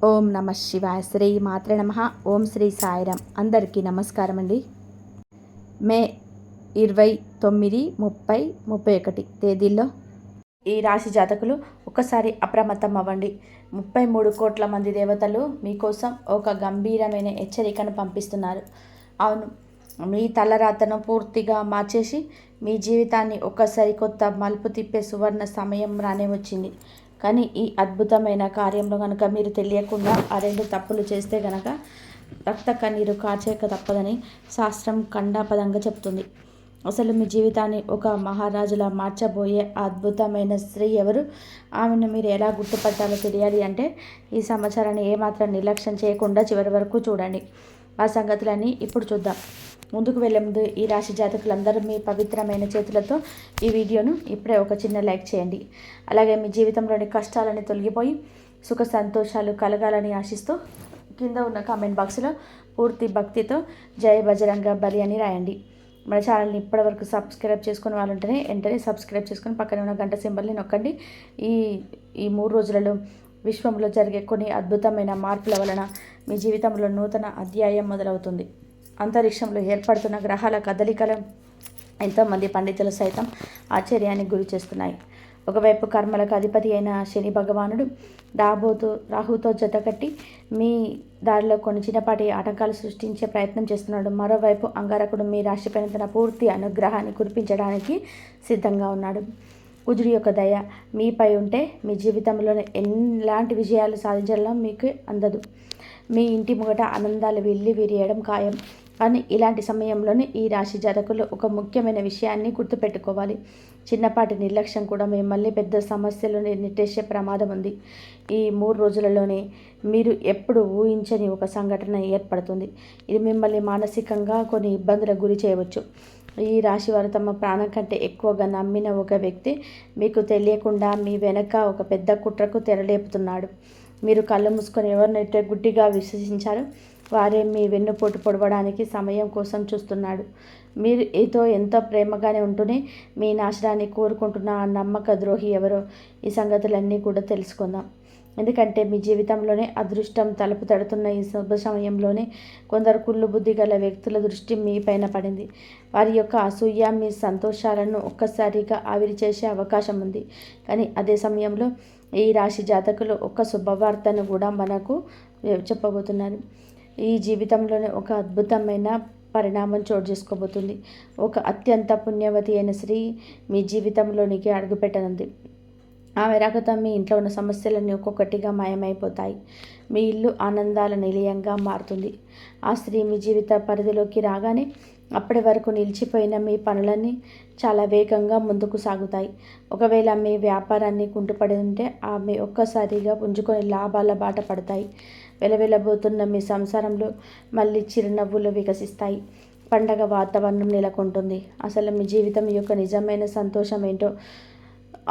ఓం నమ శివాయ. శ్రీ మాత్రే నమ. ఓం శ్రీ సాయిరామ్. అందరికీ నమస్కారం అండి. మే 29, 30, 31 తేదీల్లో ఈ రాశి జాతకులు ఒక్కసారి అప్రమత్తం అవ్వండి. 33 కోట్ల మంది దేవతలు మీకోసం ఒక గంభీరమైన హెచ్చరికను పంపిస్తున్నారు. అవును, మీ తలరాతను పూర్తిగా మార్చేసి మీ జీవితాన్ని ఒక్కసారి కొత్త మలుపు తిప్పే సువర్ణ సమయం రానే వచ్చింది. కానీ ఈ అద్భుతమైన కార్యంలో కనుక మీరు తెలియకుండా ఆ 2 తప్పులు చేస్తే కనుక రక్త కన్నీరు కార్చేక తప్పదని శాస్త్రం ఖండాపదంగా చెప్తుంది. అసలు మీ జీవితాన్ని ఒక మహారాజులా మార్చబోయే అద్భుతమైన స్త్రీ ఎవరు, ఆమెను మీరు ఎలా గుర్తుపట్టాలో తెలియాలి అంటే ఈ సమాచారాన్ని ఏమాత్రం నిర్లక్ష్యం చేయకుండా చివరి వరకు చూడండి. ఆ సంగతులన్నీ ఇప్పుడు చూద్దాం. ముందుకు వెళ్ళే ముందు ఈ రాశి జాతకులందరూ మీ పవిత్రమైన చేతులతో ఈ వీడియోను ఇప్పుడే ఒక చిన్న లైక్ చేయండి. అలాగే మీ జీవితంలోని కష్టాలని తొలగిపోయి సుఖ సంతోషాలు కలగాలని ఆశిస్తూ కింద ఉన్న కామెంట్ బాక్స్లో పూర్తి భక్తితో జై బజరంగ బలి అని రాయండి. మన ఛానల్ని ఇప్పటివరకు సబ్స్క్రైబ్ చేసుకునే వాళ్ళు ఉంటేనే వెంటనే సబ్స్క్రైబ్ చేసుకుని పక్కన ఉన్న గంట సింబల్ని నొక్కండి. ఈ 3 రోజులలో విశ్వంలో జరిగే కొన్ని అద్భుతమైన మార్పుల వలన మీ జీవితంలో నూతన అధ్యాయం మొదలవుతుంది. అంతరిక్షంలో ఏర్పడుతున్న గ్రహాల కదలికలు ఎంతోమంది పండితులు సైతం ఆశ్చర్యానికి గురి చేస్తున్నాయి. ఒకవైపు కర్మలకు అధిపతి అయిన శని భగవానుడు రాహుతో జతకట్టి మీ దారిలో కొన్ని చిన్నపాటి ఆటంకాలు సృష్టించే ప్రయత్నం చేస్తున్నాడు. మరోవైపు అంగారకుడు మీ రాశిపైన తన పూర్తి అనుగ్రహాన్ని కురిపించడానికి సిద్ధంగా ఉన్నాడు. కుజుడి యొక్క దయ మీపై ఉంటే మీ జీవితంలో ఎలాంటి విజయాలు సాధించాలో మీకు అందదు. మీ ఇంటి ముంగట ఆనందాలు విరియడం ఖాయం. కానీ ఇలాంటి సమయంలోనే ఈ రాశి జాతకులు ఒక ముఖ్యమైన విషయాన్ని గుర్తుపెట్టుకోవాలి. చిన్నపాటి నిర్లక్ష్యం కూడా మిమ్మల్ని పెద్ద సమస్యలు నెట్టేసే ప్రమాదం ఉంది. ఈ 3 రోజులలోనే మీరు ఎప్పుడు ఊహించని ఒక సంఘటన ఏర్పడుతుంది. ఇది మిమ్మల్ని మానసికంగా కొన్ని ఇబ్బందులకు గురి చేయవచ్చు. ఈ రాశి వారు తమ ప్రాణం కంటే ఎక్కువగా నమ్మిన ఒక వ్యక్తి మీకు తెలియకుండా మీ వెనక ఒక పెద్ద కుట్రకు తెరలేపుతున్నాడు. మీరు కళ్ళు మూసుకొని ఎవరినైతే గుడ్డిగా విశ్వసించారో వారే మీ వెన్నుపోటు పొడవడానికి సమయం కోసం చూస్తున్నాడు. మీరు ఏదో ఎంతో ప్రేమగానే ఉంటూనే మీ నాశనాన్ని కోరుకుంటున్న ఆ నమ్మక ద్రోహి ఎవరో ఈ సంగతులన్నీ కూడా తెలుసుకుందాం. ఎందుకంటే మీ జీవితంలోనే అదృష్టం తలుపు తడుతున్న ఈ శుభ సమయంలోనే కొందరు కుళ్ళు బుద్ధి గల వ్యక్తుల దృష్టి మీ పైన పడింది. వారి యొక్క అసూయ మీ సంతోషాలను ఒక్కసారిగా ఆవిరి చేసే అవకాశం ఉంది. కానీ అదే సమయంలో ఈ రాశి జాతకులు ఒక శుభవార్తను కూడా మనకు చెప్పబోతున్నారు. ఈ జీవితంలోనే ఒక అద్భుతమైన పరిణామం చోటు చేసుకోబోతుంది. ఒక అత్యంత పుణ్యవతి అయిన స్త్రీ మీ జీవితంలోనికి అడుగుపెట్టనుంది. ఆమె రాకతో మీ ఇంట్లో ఉన్న సమస్యలన్నీ ఒక్కొక్కటిగా మాయమైపోతాయి. మీ ఇల్లు ఆనందాల నిలయంగా మారుతుంది. ఆ స్త్రీ మీ జీవిత పరిధిలోకి రాగానే అప్పటి వరకు నిలిచిపోయిన మీ పనులన్నీ చాలా వేగంగా ముందుకు సాగుతాయి. ఒకవేళ మీ వ్యాపారాన్ని కుంటుపడి ఉంటే ఆమె ఒక్కసారిగా పుంజుకొని లాభాల బాట పడతాయి. వెలవెలబోతున్న మీ సంసారంలో మళ్ళీ చిరునవ్వులు వికసిస్తాయి. పండగ వాతావరణం నెలకొంటుంది. అసలు మీ జీవితం యొక్క నిజమైన సంతోషం ఏంటో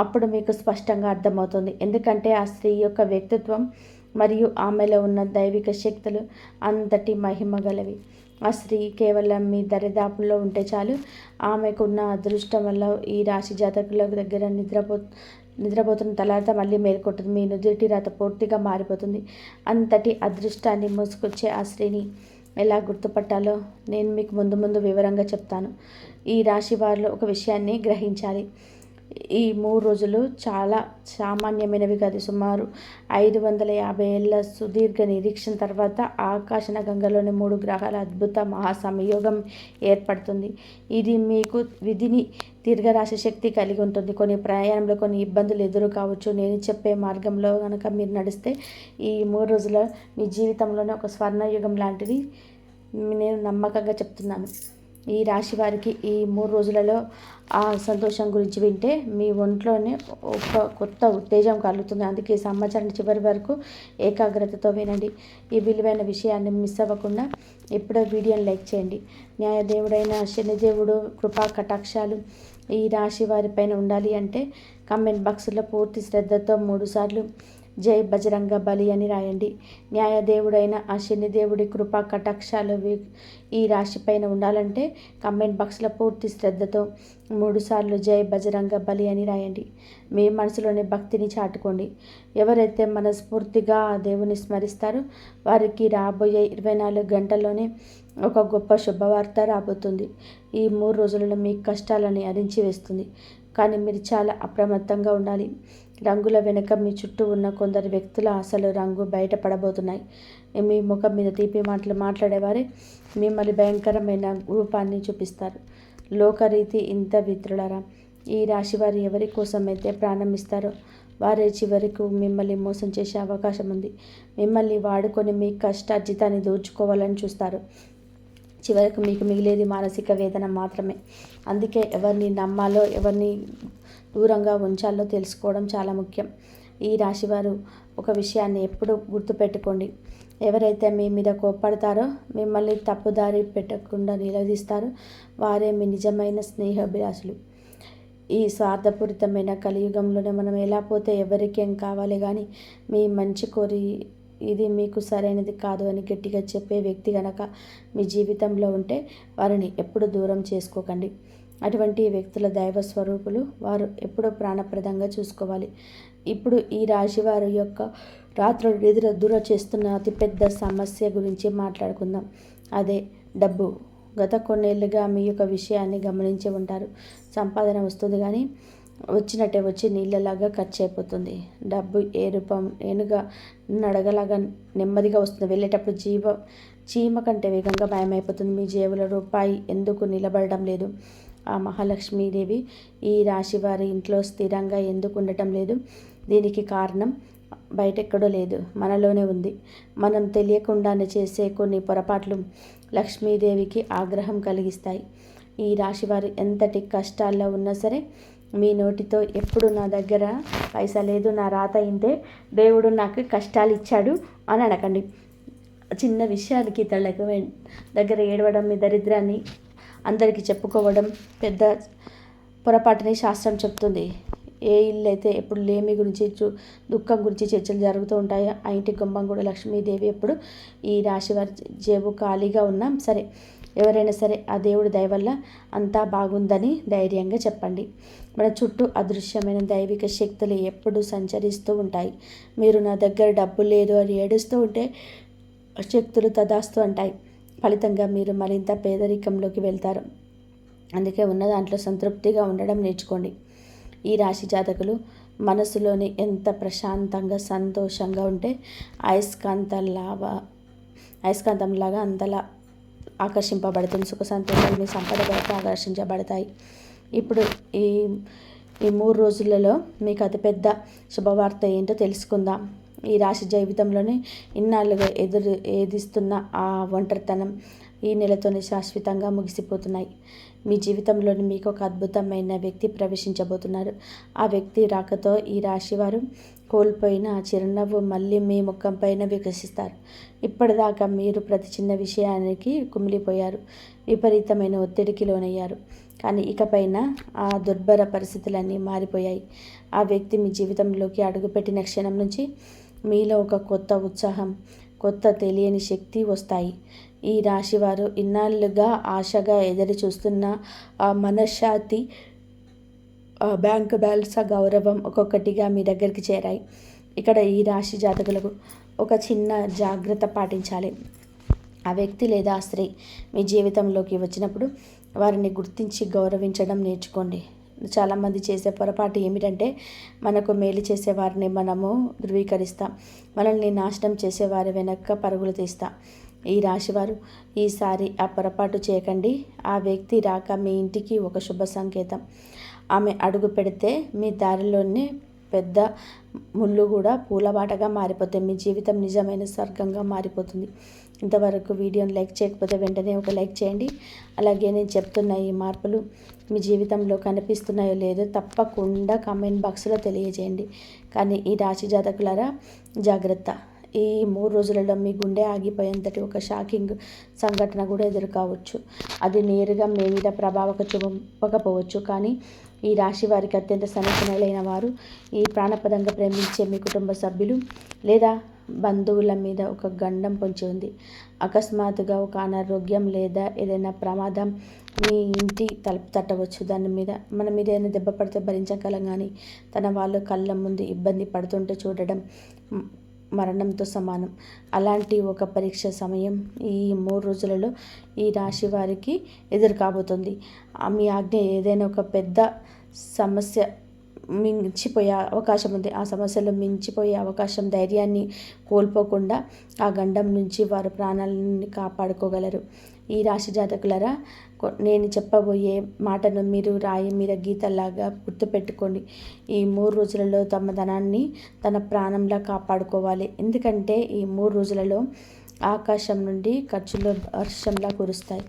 అప్పుడు మీకు స్పష్టంగా అర్థమవుతుంది. ఎందుకంటే ఆ స్త్రీ యొక్క వ్యక్తిత్వం మరియు ఆమెలో ఉన్న దైవిక శక్తులు అంతటి మహిమ గలవి. ఆ స్త్రీ కేవలం మీ దరిదాపుల్లో ఉంటే చాలు. ఆమెకున్న అదృష్టం వల్ల ఈ రాశి జాతకుల దగ్గర నిద్రపోతున్న తర్వాత మళ్ళీ మేల్కొంటుంది. మీ నుదుటి రాత పూర్తిగా మారిపోతుంది. అంతటి అదృష్టాన్ని మోసుకొచ్చే ఆ స్త్రీని ఎలా గుర్తుపట్టాలో నేను మీకు ముందు వివరంగా చెప్తాను. ఈ రాశి వారిలో ఒక విషయాన్ని గ్రహించాలి. ఈ 3 రోజులు చాలా సామాన్యమైనవి కాదు. సుమారు 550 ఏళ్ల సుదీర్ఘ నిరీక్షణ తర్వాత ఆకాశన గంగలోని 3 గ్రహాల అద్భుత మహాసంయోగం ఏర్పడుతుంది. ఇది మీకు విధిని దీర్ఘరాశి శక్తి కలిగి ఉంటుంది. కొన్ని ప్రయాణంలో కొన్ని ఇబ్బందులు ఎదురు కావచ్చు. నేను చెప్పే మార్గంలో కనుక మీరు నడిస్తే ఈ 3 రోజుల మీ జీవితంలోనే ఒక స్వర్ణయుగం లాంటిది నేను నమ్మకంగా చెప్తున్నాను. ఈ రాశి వారికి ఈ 3 రోజులలో ఆ సంతోషం గురించి వింటే మీ ఒంట్లోనే ఒక కొత్త ఉత్తేజం కలుగుతుంది. అందుకే సమాచారాన్ని చివరి వరకు ఏకాగ్రతతో వినండి. ఈ విలువైన విషయాన్ని మిస్ అవ్వకుండా ఎప్పుడో వీడియోని లైక్ చేయండి. న్యాయదేవుడైన శనిదేవుడు కృపా కటాక్షాలు ఈ రాశి వారిపైన ఉండాలి అంటే కామెంట్ బాక్స్లో పూర్తి శ్రద్ధతో 3 సార్లు జై బజరంగ బలి అని రాయండి. న్యాయదేవుడైన ఆ శనిదేవుడి కృపా కటాక్షాలు ఈ రాశిపైన ఉండాలంటే కమెంట్ బాక్స్లో పూర్తి శ్రద్ధతో 3 సార్లు జై బజరంగ బలి అని రాయండి. మీ మనసులోని భక్తిని చాటుకోండి. ఎవరైతే మనస్ఫూర్తిగా ఆ దేవుని స్మరిస్తారో వారికి రాబోయే 24 గంటల్లోనే ఒక గొప్ప శుభవార్త రాబోతుంది. ఈ 3 రోజులలో మీ కష్టాలని అరించి వేస్తుంది. కానీ మీరు చాలా అప్రమత్తంగా ఉండాలి. రంగుల వెనుక మీ చుట్టూ ఉన్న కొందరు వ్యక్తుల అసలు రంగు బయటపడబోతున్నాయి. మీ ముఖం మీద తీపి మాటలు మాట్లాడేవారే మిమ్మల్ని భయంకరమైన రూపాన్ని చూపిస్తారు. లోకరీతి ఇంత విత్రులరా. ఈ రాశి వారు ఎవరి కోసమైతే ప్రాణం ఇస్తారో వారే చివరకు మిమ్మల్ని మోసం చేసే అవకాశం ఉంది. మిమ్మల్ని వాడుకొని మీ కష్టార్జితాన్ని దోచుకోవాలని చూస్తారు. చివరకు మీకు మిగిలేది మానసిక వేదన మాత్రమే. అందుకే ఎవరిని నమ్మాలో ఎవరిని దూరంగా ఉంచాలో తెలుసుకోవడం చాలా ముఖ్యం. ఈ రాశివారు ఒక విషయాన్ని ఎప్పుడూ గుర్తుపెట్టుకోండి. ఎవరైతే మీ మీద కోప్పడతారో మిమ్మల్ని తప్పుదారి పెట్టకుండా నిలదీస్తారో వారే మీ నిజమైన స్నేహాభిలాషులు. ఈ స్వార్థపూరితమైన కలియుగంలోనే మనం ఎలా పోతే ఎవరికేం కావాలి కానీ మీ మంచి కోరి ఇది మీకు సరైనది కాదు అని గట్టిగా చెప్పే వ్యక్తి కనుక మీ జీవితంలో ఉంటే వారిని ఎప్పుడు దూరం చేసుకోకండి. అటువంటి వ్యక్తుల దైవ స్వరూపులు. వారు ఎప్పుడూ ప్రాణప్రదంగా చూసుకోవాలి. ఇప్పుడు ఈ రాశి వారి యొక్క రాత్రులు నిద్ర దూర చేస్తున్న అతిపెద్ద సమస్య గురించి మాట్లాడుకుందాం. అదే డబ్బు. గత కొన్నేళ్లుగా మీ యొక్క విషయాన్ని గమనించి ఉంటారు. సంపాదన వస్తుంది కానీ వచ్చినట్టే వచ్చి నీళ్ళలాగా ఖర్చు అయిపోతుంది. డబ్బు ఏ రూపం ఏనుగా నడగలాగా నెమ్మదిగా వస్తుంది. వెళ్ళేటప్పుడు చీమ కంటే వేగంగా మాయమైపోతుంది. మీ జేబులో రూపాయి ఎందుకు నిలబడడం లేదు? ఆ మహాలక్ష్మీదేవి ఈ రాశి వారి ఇంట్లో స్థిరంగా ఎందుకు ఉండటం లేదు? దీనికి కారణం బయటెక్కడో లేదు, మనలోనే ఉంది. మనం తెలియకుండానే చేసే కొన్ని పొరపాట్లు లక్ష్మీదేవికి ఆగ్రహం కలిగిస్తాయి. ఈ రాశివారు ఎంతటి కష్టాల్లో ఉన్నా సరే మీ నోటితో ఎప్పుడు నా దగ్గర పైసా లేదు, నా రాత ఇంతే, దేవుడు నాకు కష్టాలు ఇచ్చాడు అని అనకండి. చిన్న విషయానికి ఇతరులకు దగ్గర ఏడవడం, మీ దరిద్రాన్ని అందరికీ చెప్పుకోవడం పెద్ద పొరపాటుని శాస్త్రం చెప్తుంది. ఏ ఇల్లు అయితే ఎప్పుడు లేమి గురించి దుఃఖం గురించి చర్చలు జరుగుతూ ఉంటాయో ఆ ఇంటి గుమ్మం కూడా లక్ష్మీదేవి ఎప్పుడు ఈ రాశి వారి జేబు ఖాళీగా ఉన్నా సరే ఎవరైనా సరే ఆ దేవుడి దయ వల్ల అంతా బాగుందని ధైర్యంగా చెప్పండి. మన చుట్టూ అదృశ్యమైన దైవిక శక్తులు ఎప్పుడూ సంచరిస్తూ ఉంటాయి. మీరు నా దగ్గర డబ్బు లేదు అని ఏడుస్తూ ఉంటే శక్తులు తదాస్తు అంటాయి. ఫలితంగా మీరు మరింత పేదరికంలోకి వెళ్తారు. అందుకే ఉన్న దాంట్లో సంతృప్తిగా ఉండడం నేర్చుకోండి. ఈ రాశి జాతకులు మనసులోని ఎంత ప్రశాంతంగా సంతోషంగా ఉంటే అయస్కాంతంలాగా అంతలా ఆకర్షింపబడుతుంది. సుఖ సంతోషాలు మీ సంపద వైపు ఆకర్షించబడతాయి. ఇప్పుడు ఈ 3 రోజులలో మీకు అతిపెద్ద శుభవార్త ఏంటో తెలుసుకుందాం. ఈ రాశి జీవితంలోనే ఇన్నాళ్ళుగా ఏదిస్తున్న ఆ ఒంటరితనం ఈ నెలతోనే శాశ్వతంగా ముగిసిపోతున్నాయి. మీ జీవితంలోని మీకు ఒక అద్భుతమైన వ్యక్తి ప్రవేశించబోతున్నారు. ఆ వ్యక్తి రాకతో ఈ రాశివారు కోల్పోయిన ఆ చిరునవ్వు మళ్ళీ మీ ముఖం పైన వికసిస్తారు. ఇప్పటిదాకా మీరు ప్రతి చిన్న విషయానికి కుమిలిపోయారు, విపరీతమైన ఒత్తిడికి లోనయ్యారు. కానీ ఇకపైన ఆ దుర్భర పరిస్థితులన్నీ మారిపోయాయి. ఆ వ్యక్తి మీ జీవితంలోకి అడుగుపెట్టిన క్షణం నుంచి మీలో ఒక కొత్త ఉత్సాహం, కొత్త తెలియని శక్తి వస్తాయి. ఈ రాశివారు ఇన్నాళ్ళుగా ఆశగా ఎదురు చూస్తున్న ఆ మనశ్శాంతి, బ్యాంకు బ్యాలెన్స్, గౌరవం ఒక్కొక్కటిగా మీ దగ్గరికి చేరాయి. ఇక్కడ ఈ రాశి జాతకులకు ఒక చిన్న జాగ్రత్త పాటించాలి. ఆ వ్యక్తి లేదా స్త్రీ మీ జీవితంలోకి వచ్చినప్పుడు వారిని గుర్తించి గౌరవించడం నేర్చుకోండి. చాలామంది చేసే పొరపాటు ఏమిటంటే మనకు మేలు చేసేవారిని మనము ధృవీకరిస్తాం, మనల్ని నాశనం చేసేవారి వెనక పరుగులు తీస్తాం. ఈ రాశివారు ఈసారి ఆ పొరపాటు చేయకండి. ఆ వ్యక్తి రాక మీ ఇంటికి ఒక శుభ సంకేతం. ఆమె అడుగు పెడితే మీ దారిలోనే పెద్ద ముళ్ళు కూడా పూలబాటగా మారిపోతాయి. మీ జీవితం నిజమైన స్వర్గంగా మారిపోతుంది. ఇంతవరకు వీడియోని లైక్ చేయకపోతే వెంటనే ఒక లైక్ చేయండి. అలాగే నేను చెప్తున్న ఈ మార్పులు మీ జీవితంలో కనిపిస్తున్నాయో లేదో తప్పకుండా కామెంట్ బాక్స్లో తెలియజేయండి. కానీ ఈ రాశి జాతకులారా జాగ్రత్త. ఈ 3 రోజులలో మీ గుండె ఆగిపోయేంతటి ఒక షాకింగ్ సంఘటన కూడా ఎదురు కావచ్చు. అది నేరుగా మీ మీద ప్రభావం చూపకపోవచ్చు, కానీ ఈ రాశి వారికి అత్యంత సన్నిహితులైన వారు, ఈ ప్రాణపదంగా ప్రేమించే మీ కుటుంబ సభ్యులు లేదా బంధువుల మీద ఒక గండం పొంచి ఉంది. అకస్మాత్తుగా ఒక అనారోగ్యం లేదా ఏదైనా ప్రమాదం మీ ఇంటి తలుపు తట్టవచ్చు. మన మీద ఏదైనా దెబ్బ పడితే భరించగలం, కానీ తన వాళ్ళు కళ్ళ ముందు ఇబ్బంది పడుతుంటే చూడడం మరణంతో సమానం. అలాంటి ఒక పరీక్ష సమయం ఈ 3 రోజులలో ఈ రాశి వారికి ఎదురు కాబోతుంది. మీ ఆజ్ఞ ఏదైనా ఒక పెద్ద సమస్య మించిపోయే అవకాశం ఉంది. ఆ సమస్యలో మించిపోయే అవకాశం, ధైర్యాన్ని కోల్పోకుండా ఆ గండం నుంచి వారు ప్రాణాలని కాపాడుకోగలరు. ఈ రాశి జాతకులరా, నేను చెప్పబోయే మాటను మీరు రాయి మీద గీతలాగా గుర్తుపెట్టుకోండి. ఈ 3 రోజులలో తమ ధనాన్ని తన ప్రాణంలా కాపాడుకోవాలి. ఎందుకంటే ఈ 3 రోజులలో ఆకాశం నుండి ఖర్చులు వర్షంలా కురుస్తాయి.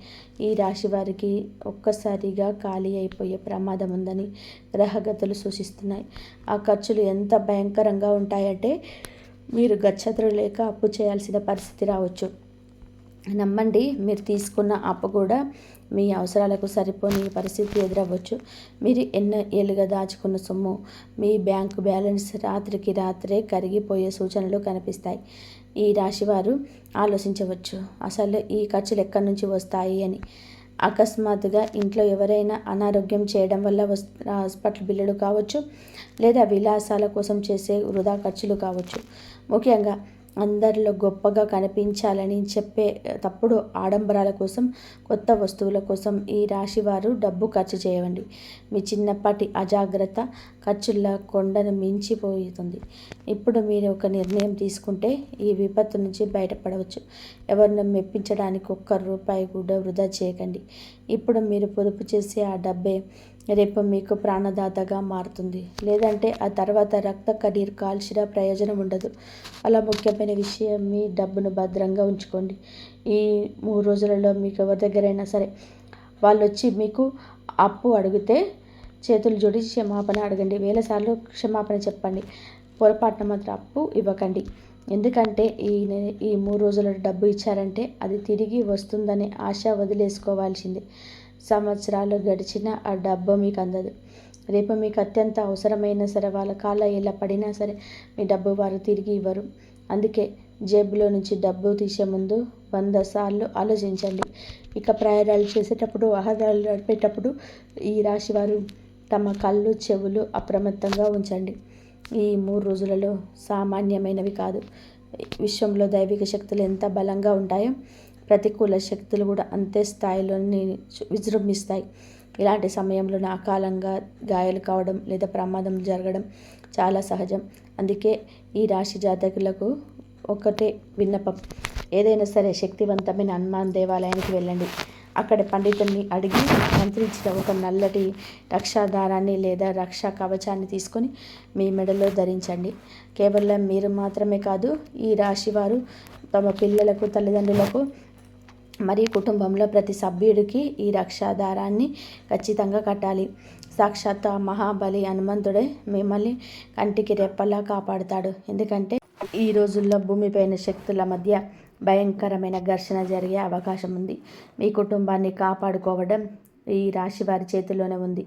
ఈ రాశి వారికి ఒక్కసారిగా ఖాళీ అయిపోయే ప్రమాదం ఉందని గ్రహగతులు సూచిస్తున్నాయి. ఆ ఖర్చులు ఎంత భయంకరంగా ఉంటాయంటే మీరు గచ్చతులు లేక అప్పు చేయాల్సిన పరిస్థితి రావచ్చు. నమ్మండి, మీరు తీసుకున్న అప్పు కూడా మీ అవసరాలకు సరిపోని పరిస్థితి ఎదురవ్వచ్చు. మీరు ఎన్నో ఏళ్ళుగా దాచుకున్న సొమ్ము, మీ బ్యాంకు బ్యాలెన్స్ రాత్రికి రాత్రే కరిగిపోయే సూచనలు కనిపిస్తాయి. ఈ రాశివారు ఆలోచించవచ్చు, అసలు ఈ ఖర్చులు ఎక్కడి నుంచి వస్తాయి అని. అకస్మాత్తుగా ఇంట్లో ఎవరైనా అనారోగ్యం చేయడం వల్ల హాస్పిటల్ బిల్లులు కావచ్చు, లేదా విలాసాల కోసం చేసే వృధా ఖర్చులు కావచ్చు. ముఖ్యంగా అందరిలో గొప్పగా కనిపించాలని చెప్పే తప్పుడు ఆడంబరాల కోసం, కొత్త వస్తువుల కోసం ఈ రాశి వారు డబ్బు ఖర్చు చేయండి. మీ చిన్నపాటి అజాగ్రత్త ఖర్చుల కొండను మించిపోతుంది. ఇప్పుడు మీరు ఒక నిర్ణయం తీసుకుంటే ఈ విపత్తు నుంచి బయటపడవచ్చు. ఎవరిని మెప్పించడానికి ఒక్క రూపాయి కూడా వృధా చేయకండి. ఇప్పుడు మీరు పొదుపు చేసే ఆ డబ్బే రేపు మీకు ప్రాణదాతగా మారుతుంది. లేదంటే ఆ తర్వాత రక్త కన్నీరు కాల్చిన ప్రయోజనం ఉండదు. అలా ముఖ్యమైన విషయం, మీ డబ్బును భద్రంగా ఉంచుకోండి. ఈ 3 రోజులలో మీకు ఎవరి దగ్గరైనా సరే వాళ్ళు వచ్చి మీకు అప్పు అడిగితే చేతులు జోడించి క్షమాపణ అడగండి. 1000 సార్లు క్షమాపణ చెప్పండి. పొరపాటున మాత్రం అప్పు ఇవ్వకండి. ఎందుకంటే ఈ 3 రోజుల డబ్బు ఇచ్చారంటే అది తిరిగి వస్తుందనే ఆశ వదిలేసుకోవాల్సిందే. సంవత్సరాలు గడిచినా ఆ డబ్బు మీకు అందదు. రేపు మీకు అత్యంత అవసరమైనా సరే, వాళ్ళ కాళ్ళ ఎలా పడినా సరే మీ డబ్బు వారు తిరిగి ఇవ్వరు. అందుకే జేబులో నుంచి డబ్బు తీసే ముందు 100 సార్లు ఆలోచించండి. ఇక ప్రయాణాలు చేసేటప్పుడు, వాహనాలు నడిపేటప్పుడు ఈ రాశివారు తమ కళ్ళు చెవులు అప్రమత్తంగా ఉంచండి. ఈ 3 రోజులలో సామాన్యమైనవి కాదు. విశ్వంలో దైవిక శక్తులు ఎంత బలంగా ఉంటాయో ప్రతికూల శక్తులు కూడా అంతే స్థాయిలో విజృంభిస్తాయి. ఇలాంటి సమయంలో అకాలంగా గాయాలు కావడం లేదా ప్రమాదం జరగడం చాలా సహజం. అందుకే ఈ రాశి జాతకులకు ఒకటే విన్నపం, ఏదైనా సరే శక్తివంతమైన హనుమాన్ దేవాలయానికి వెళ్ళండి. అక్కడ పండితుడిని అడిగి మంత్రించిన ఒక నల్లటి రక్షాదారాన్ని లేదా రక్షా కవచాన్ని తీసుకొని మీ మెడలో ధరించండి. కేవలం మీరు మాత్రమే కాదు, ఈ రాశివారు తమ పిల్లలకు, తల్లిదండ్రులకు మరియు కుటుంబంలో ప్రతి సభ్యుడికి ఈ రక్షాదారాన్ని ఖచ్చితంగా కట్టాలి. సాక్షాత్ మహాబలి హనుమంతుడే మిమ్మల్ని కంటికి రెప్పలా కాపాడుతాడు. ఎందుకంటే ఈ రోజుల్లో భూమిపైన శక్తుల మధ్య భయంకరమైన ఘర్షణ జరిగే అవకాశం ఉంది. మీ కుటుంబాన్ని కాపాడుకోవడం ఈ రాశి వారి చేతిలోనే ఉంది.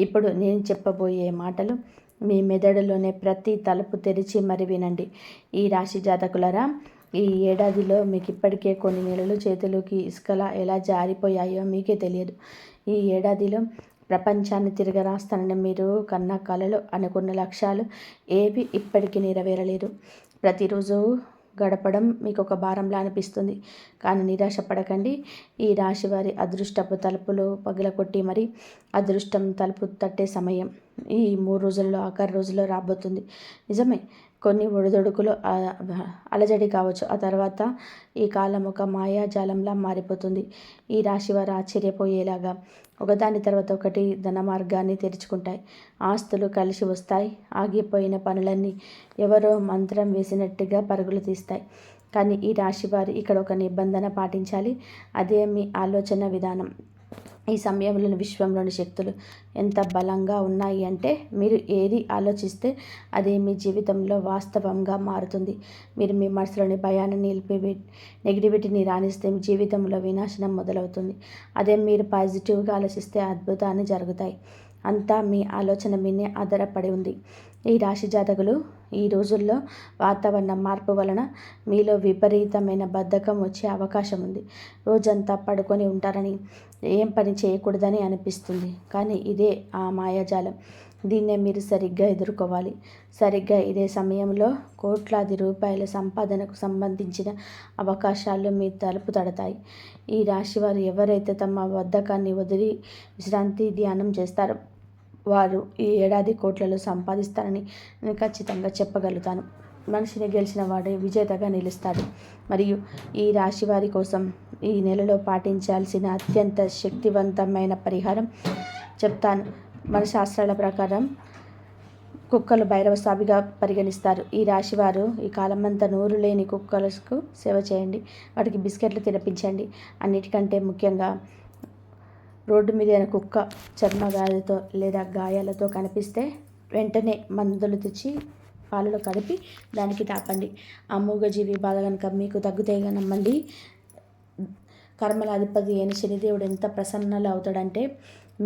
ఇప్పుడు నేను చెప్పబోయే మాటలు మీ మెదడులోనే ప్రతి తలుపు తెరిచి మరి వినండి. ఈ రాశి జాతకులరా, ఈ ఏడాదిలో మీకు ఇప్పటికే కొన్ని నెలలు చేతులకి ఇసుకలా ఎలా జారిపోయాయో మీకే తెలియదు. ఈ ఏడాదిలో ప్రపంచాన్ని తిరగరాస్తానని మీరు కన్న కలలు, అనుకున్న లక్ష్యాలు ఏవి ఇప్పటికీ నెరవేరలేదు. ప్రతిరోజు గడపడం మీకు ఒక భారంలా అనిపిస్తుంది. కానీ నిరాశ పడకండి. ఈ రాశి వారి అదృష్టపు తలుపులు పగలకొట్టి మరి అదృష్టం తలుపు తట్టే సమయం ఈ 3 రోజుల్లో, ఆఖరి రోజుల్లో రాబోతుంది. నిజమే, కొన్ని ఒడిదొడుకులు అలజడి కావచ్చు. ఆ తర్వాత ఈ కాలం ఒక మాయాజాలంలా మారిపోతుంది. ఈ రాశి వారు ఆశ్చర్యపోయేలాగా ఒకదాని తర్వాత ఒకటి ధన మార్గాన్ని తెరుచుకుంటాయి. ఆస్తులు కలిసి వస్తాయి. ఆగిపోయిన పనులన్నీ ఎవరో మంత్రం వేసినట్టుగా పరుగులు తీస్తాయి. కానీ ఈ రాశి వారు ఇక్కడ ఒక నిబంధన పాటించాలి. అదే మీ ఆలోచన విధానం. ఈ సమయంలో విశ్వంలోని శక్తులు ఎంత బలంగా ఉన్నాయి అంటే మీరు ఏది ఆలోచిస్తే అది మీ జీవితంలో వాస్తవంగా మారుతుంది. మీరు మీ మనసులోని భయాన్ని నెగిటివిటీని రాణిస్తే మీ జీవితంలో వినాశనం మొదలవుతుంది. అదే మీరు పాజిటివ్గా ఆలోచిస్తే అద్భుతాన్ని జరుగుతాయి. అంతా మీ ఆలోచన మీదే ఆధారపడి ఉంది. ఈ రాశి జాతకులు ఈ రోజుల్లో వాతావరణ మార్పు వలన మీలో విపరీతమైన బద్ధకం వచ్చే అవకాశం ఉంది. రోజంతా పడుకొని ఉంటారని, ఏం పని చేయకూడదని అనిపిస్తుంది. కానీ ఇదే ఆ మాయాజాలం. దీన్నే మీరు సరిగ్గా ఎదుర్కోవాలి. సరిగ్గా ఇదే సమయంలో కోట్లాది రూపాయల సంపాదనకు సంబంధించిన అవకాశాలు మీ తలుపు తడతాయి. ఈ రాశివారు ఎవరైతే తమ బద్ధకాన్ని వదిలి విశ్రాంతి ధ్యానం చేస్తారో వారు ఈ ఏడాది కోట్లలో సంపాదిస్తారని నేను ఖచ్చితంగా చెప్పగలుగుతాను. మనిషిని గెలిచిన వాడే విజేతగా నిలుస్తాడు. మరియు ఈ రాశి వారి కోసం ఈ నెలలో పాటించాల్సిన అత్యంత శక్తివంతమైన పరిహారం చెప్తాను. మన శాస్త్రాల ప్రకారం కుక్కలు భైరవ స్వామిగా పరిగణిస్తారు. ఈ రాశివారు ఈ కాలమంతా నోరు లేని కుక్కలకు సేవ చేయండి. వాటికి బిస్కెట్లు తినిపించండి. అన్నిటికంటే ముఖ్యంగా రోడ్డు మీద కుక్క చర్మ గాయాలతో లేదా గాయాలతో కనిపిస్తే వెంటనే మందులు తెచ్చి పాలలో కలిపి దానికి తాపండి. ఆ మూగజీవి బాధ కనుక మీకు తగ్గుతాయి నమ్మండి. కర్మల అధిపతి అయిన శనిదేవుడు ఎంత ప్రసన్నలు అవుతాడంటే